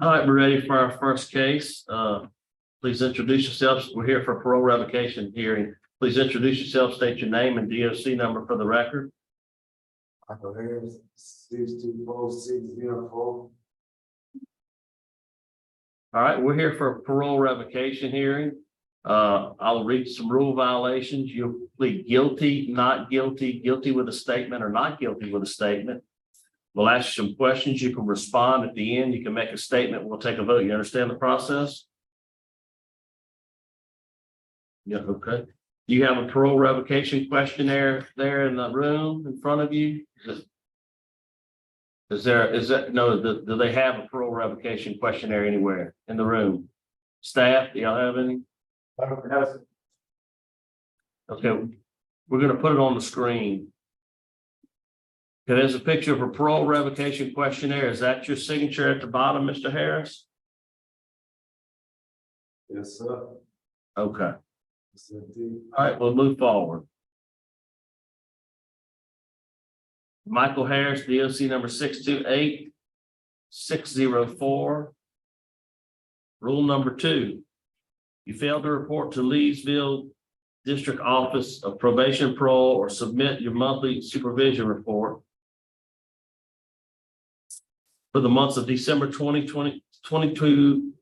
All right, we're ready for our first case. Please introduce yourselves. We're here for parole revocation hearing. Please introduce yourself, state your name and DOC number for the record. Michael Harris, 624-604. All right, we're here for a parole revocation hearing. I'll read some rule violations. You'll plead guilty, not guilty, guilty with a statement, or not guilty with a statement. We'll ask you some questions. You can respond at the end. You can make a statement. We'll take a vote. You understand the process? Yeah, okay. You have a parole revocation questionnaire there in the room in front of you. Do they have a parole revocation questionnaire anywhere in the room? Staff, do y'all have any? Okay, we're gonna put it on the screen. Okay, there's a picture of a parole revocation questionnaire. Is that your signature at the bottom, Mr. Harris? Yes, sir. Okay, Yes, indeed. all right, we'll move forward. Michael Harris, DOC number 628-604. Rule number 2. You failed to report to Leesville District Office of Probation and Parole or submit your monthly supervision report for the months of December 2022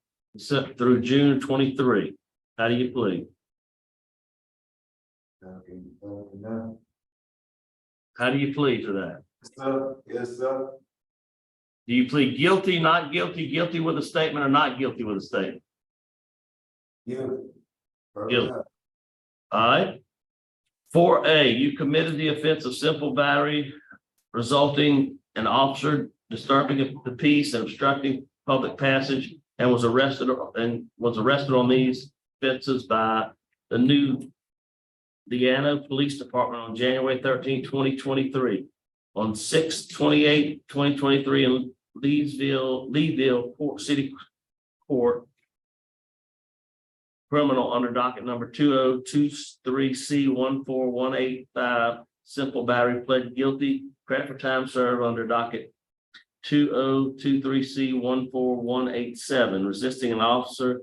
through June 23. How do you plead? Okay, no. How do you plead to that? Yes, sir. Yes, sir. Do you plead guilty, not guilty, guilty with a statement, or not guilty with a statement? Guilty. Guilty. All right. 4A, you committed the offense of simple battery resulting in officer disturbing the peace and obstructing public passage, and was arrested on these offenses by the new Deanna Police Department on January 13, 2023. On 6/28/2023 in Leadville City Court, criminal under docket number 2023C14185, simple battery, pled guilty, credit for time served under docket 2023C14187, resisting an officer,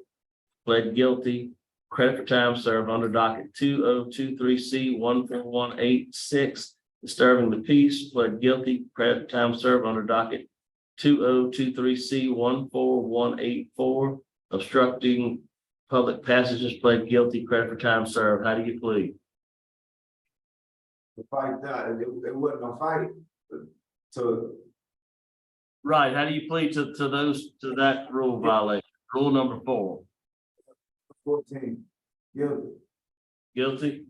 pled guilty, credit for time served under docket 2023C14186, disturbing the peace, pled guilty, credit for time served under docket 2023C14184, obstructing public passages, pled guilty, credit for time served. How do you plead? The fight done. It wasn't a fight. So Right. How do you plead to that rule violation? Rule number 4. 14. Guilty. Guilty.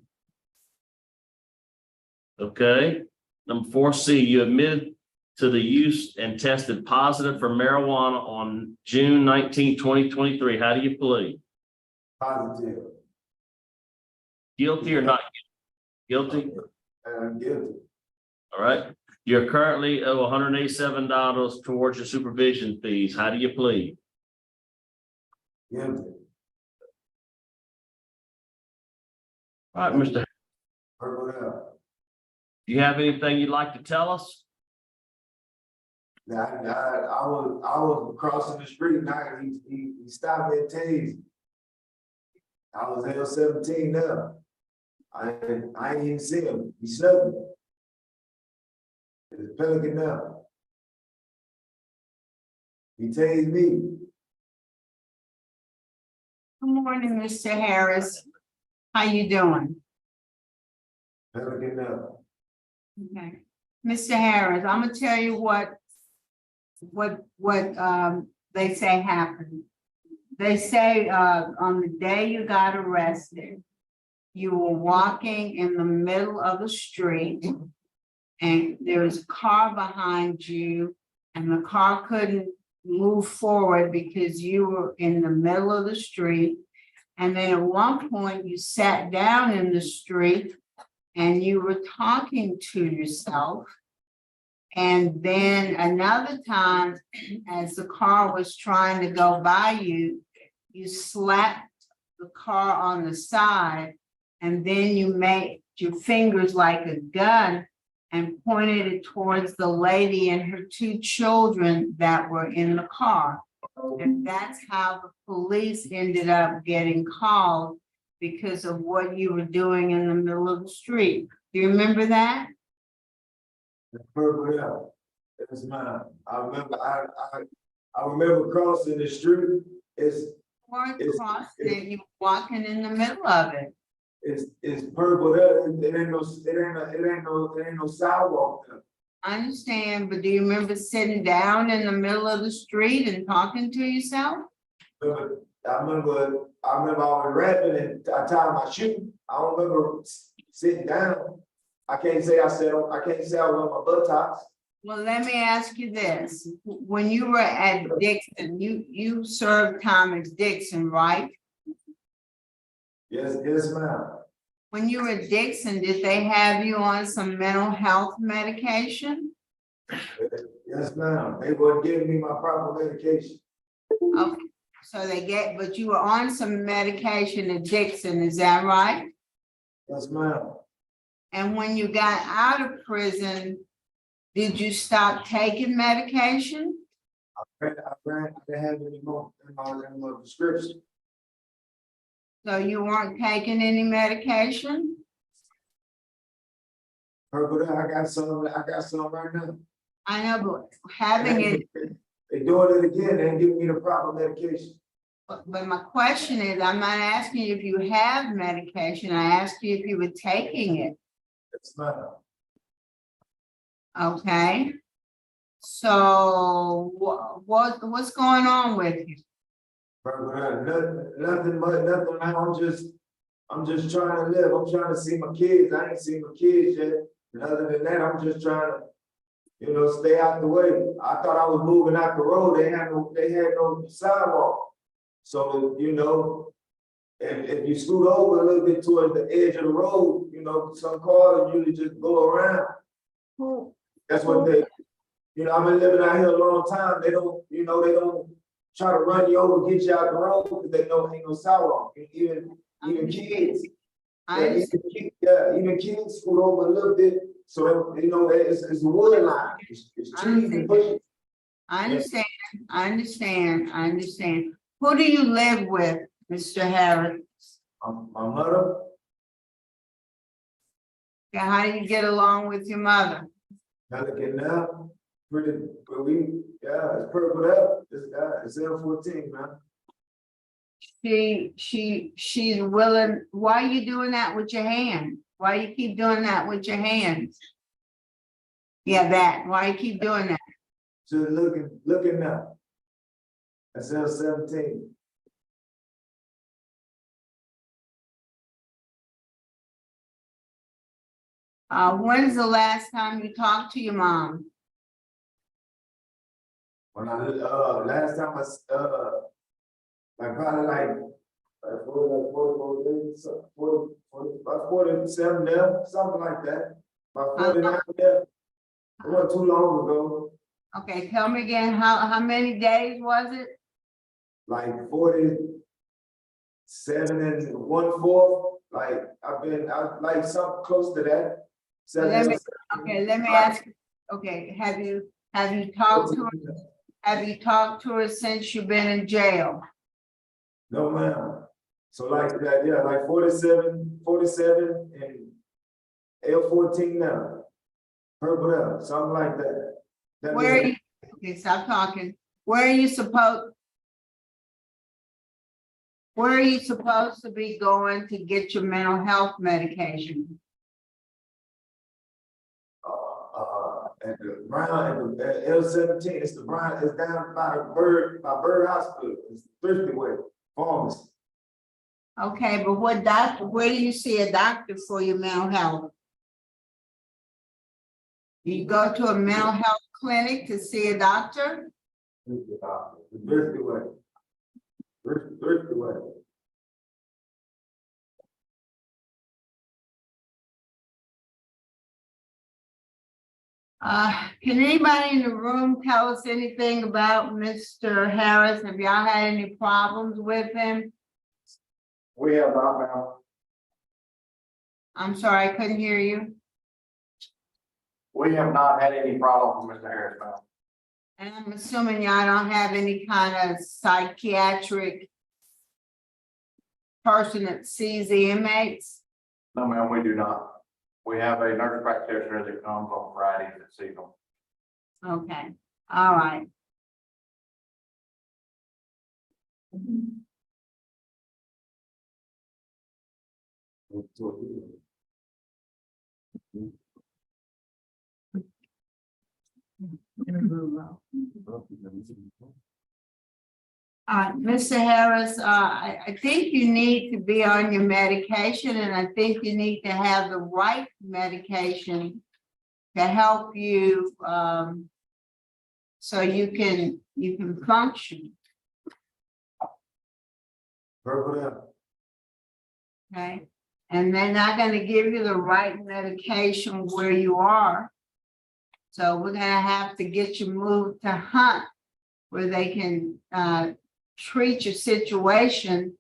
Okay. Number 4C, you admitted to the use and tested positive for marijuana on June 19, 2023. How do you plead? Positive. Guilty or not guilty? Guilty. All right. You're currently owe $187 towards your supervision fees. How do you plead? Guilty. All right, Mr. Do you have anything you'd like to tell us? I was crossing the street and he stopped me and tased. I was L17 now. I didn't even see him. He snubbed me. It's Pelican now. He tased me. Good morning, Mr. Harris. How you doing? Pelican now. Okay. Mr. Harris, I'm gonna tell you what they say happened. They say on the day you got arrested, you were walking in the middle of the street and there was a car behind you and the car couldn't move forward because you were in the middle of the street. And then at one point you sat down in the street and you were talking to yourself. And then another time, as the car was trying to go by you, you slapped the car on the side, and then you made your fingers like a gun and pointed it towards the lady and her 2 children that were in the car. And that's how the police ended up getting called because of what you were doing in the middle of the street. Do you remember that? Purple out. That's mine. I remember, I remember crossing the street. You weren't crossing it, you were walking in the middle of it. It's purple there. It ain't no sidewalk there. I understand, but do you remember sitting down in the middle of the street and talking to yourself? I remember I was rapping and I tied my shoe. I don't remember sitting down. I can't say I was on my buttocks. Well, let me ask you this. When you were at Dixon, you served time at Dixon, right? Yes, ma'am. When you were at Dixon, did they have you on some mental health medication? Yes, ma'am. They weren't giving me my proper medication. Okay, so but you were on some medication at Dixon, is that right? Yes, ma'am. And when you got out of prison, did you stop taking medication? I didn't have any more in my prescription. So you weren't taking any medication? Purple, I got some right now. I know, but having it, They doing it again. They ain't giving me the proper medication. but my question is, I'm not asking you if you have medication, I asked you if you were taking it, It's not. okay? So what's going on with you? Nothing now. I'm just trying to live. I'm trying to see my kids. I ain't seen my kids yet. And other than that, I'm just trying to, stay out the way. I thought I was moving out the road. They had no sidewalk. So, if you scoot over a little bit towards the edge of the road, some cars usually just go around. That's what I've been living out here a long time. They don't try to run you over, get you out the road because they know ain't no sidewalk. Even kids. Even kids scoot over a little bit. So it's a wood line. It's trees and bushes. I understand. Who do you live with, Mr. Harris? My mother. Yeah, how do you get along with your mother? Looking now, it's purple up. It's L14, man. She's willing. Why are you doing that with your hand? Why you keep doing that with your hands? Yeah, that. Why you keep doing that? Just looking now. That's L17. When's the last time you talked to your mom? When last time like 44 days, 47 there, something like that. About 49 there. It wasn't too long ago. Okay, tell me again, how many days was it? Like 47 and 1/4. Like I like something close to that. Let me ask you, okay, have you talked to her? Have you talked to her since you've been in jail? No, ma'am. So like that, yeah, like 47 and L14 now. Purple now, something like that. Where are you? Okay, stop talking. Where are you supposed to be going to get your mental health medication? At the Brown, at L17, it's down by Bird Hospital. It's Thrifty Way, pharmacy. Okay, but where do you see a doctor for your mental health? Do you go to a mental health clinic to see a doctor? Thrifty Way. Thrifty Way. Can anybody in the room tell us anything about Mr. Harris? Have y'all had any problems with him? We have not, ma'am. I'm sorry, I couldn't hear you. We have not had any problem with Mr. Harris, ma'am. And I'm assuming y'all don't have any kind of psychiatric person that sees the inmates? No, ma'am, we do not. We have a nurse practitioner that comes on Fridays that sees them. Okay, all right. Mr. Harris, I think you need to be on your medication, and I think you need to have the right medication to help you, so you can function, Verbal down. okay? And they're not gonna give you the right medication where you are. So we're gonna have to get you moved to Hunt, where they can, treat your situation.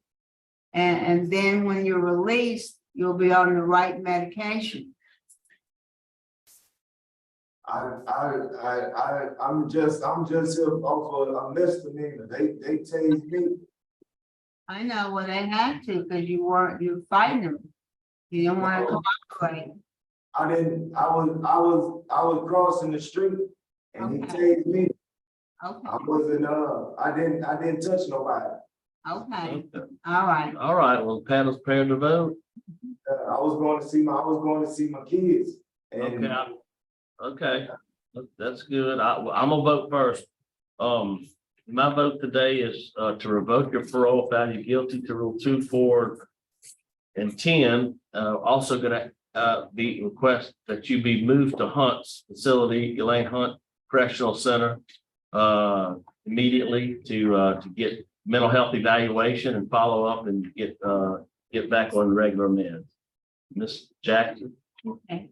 And then when you're released, you'll be on the right medication. I'm just here off of a misdemeanor. They tased me. I know, well, they had to, because you were fighting them. You didn't want to cooperate. I was crossing the street and he Okay. tased me. Okay, I wasn't, I didn't touch nobody. okay, Okay. all right. All right, well, the panel's prepared to vote. I was going to see my kids. And Okay, that's good. I'm gonna vote first. My vote today is to revoke your parole, found you guilty to Rule 2, 4, and 10. Also gonna be request that you be moved to Hunt's facility, Elaine Hunt Correctional Center, immediately to get mental health evaluation and follow up and get back on regular meds. Ms. Jackson. Okay.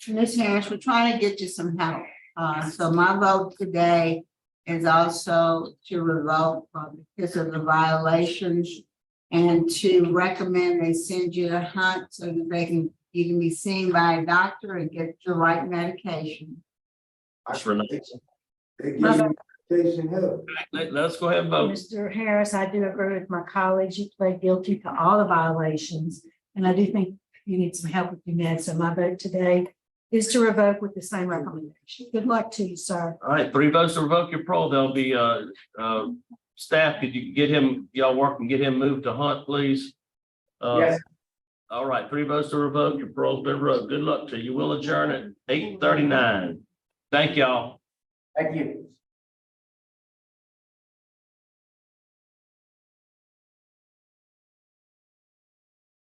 Ms. Harris, we're trying to get you some help. So my vote today is also to revoke because of the violations and to recommend they send you to Hunt so that you can be seen by a doctor and get the right medication. They give me medication help. Let's go ahead and vote. Mr. Harris, I do agree with my colleagues. You pled guilty to all the violations, and I do think you need some help with your meds. So my vote today is to revoke with the same recommendation. Good luck to you, sir. All right, 3 votes to revoke your parole. There'll be staff. Could you get him, y'all work and get him moved to Hunt, please? Yes. All right, 3 votes to revoke your parole's been revoked. Good luck to you. We'll adjourn at 8:39. Thank y'all. Thank you.